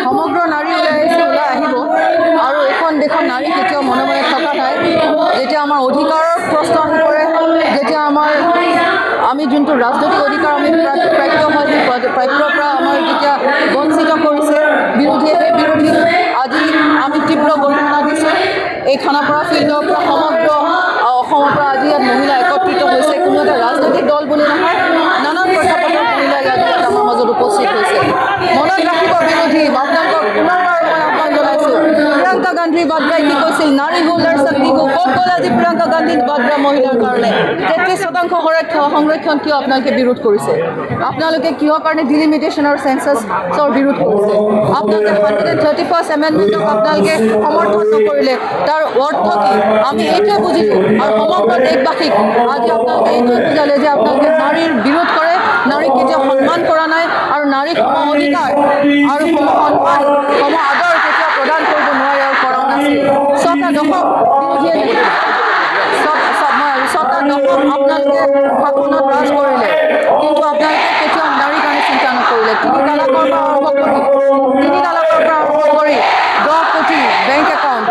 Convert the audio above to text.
সমগ্ৰ নাৰী ওলাই আহিব আৰু এখন দেশৰ নাৰী কেতিয়াও মনে মনে থকা নাই। যেতিয়া আমাৰ অধিকাৰৰ প্ৰশ্ন আহি পৰে, যেতিয়া আমি যোনটো ৰাজনৈতিক অধিকাৰ আমি প্ৰাপ্য হয়, সেই প্ৰাপ্যৰ পৰা আমাৰ যেতিয়া বঞ্চিত কৰিছে বিৰোধীয়ে, সেই বিৰোধীক আজি আমি তীব্ৰ গৰিহণা দিছোঁ। এই খানাপাৰা ফিল্ডৰ পৰা সমগ্ৰ অসমৰ পৰা আজি ইয়াত মহিলা একত্ৰিত হৈছে। কোনো এটা ৰাজনৈতিক দল বুলি নহয়, নানান প্ৰেক্ষাপটৰ মহিলা ইয়াত আমাৰ মাজত উপস্থিত হৈছে। মনত ৰাখিব বিৰোধী, আপোনালোকক পুনৰবাৰ মই আহ্বান জনাইছোঁ। প্ৰিয়ংকা গান্ধী বাদ্ৰাই কি কৈছিল, নাৰী হোল্ডাৰ শক্তি ক'ত গ'ল আজি প্ৰিয়ংকা গান্ধী বাদ্ৰা মহিলাৰ কাৰণে 33% সংৰক্ষণ কিয় আপোনালোকে বিৰোধ কৰিছে? আপোনালোকে কিহৰ কাৰণে ডিলিমিটেশ্যনৰ চেঞ্চাছৰ বিৰোধ কৰিছে? আপোনালোকে 131st এমেণ্ডমেণ্টক আপোনালোকে সমৰ্থন নকৰিলে, তাৰ অৰ্থ কি? আমি এইটোৱে বুজিলোঁ আৰু সমগ্ৰ দেশবাসীক আজি আপোনালোকে এইটোৱে বুজালে যে আপোনালোকে নাৰীৰ বিৰোধ কৰে, নাৰীক কেতিয়াও সন্মান কৰা নাই আৰু নাৰীক সম অধিকাৰ আৰু সম সন্মান সম আদৰ কেতিয়াও প্ৰদান কৰিব নোৱাৰে আৰু কৰাও নাছিল। ছটা দশক বিৰোধীয়ে ছটা দশক আপোনালোকে শাসনত ৰাজ কৰিলে, কিন্তু আপোনালোকে কেতিয়াও নাৰীৰ কাৰণে চিন্তা নকৰিলে। 3 তালাকৰ পৰা আৰম্ভ কৰি 10 কোটি বেংক একাউণ্ট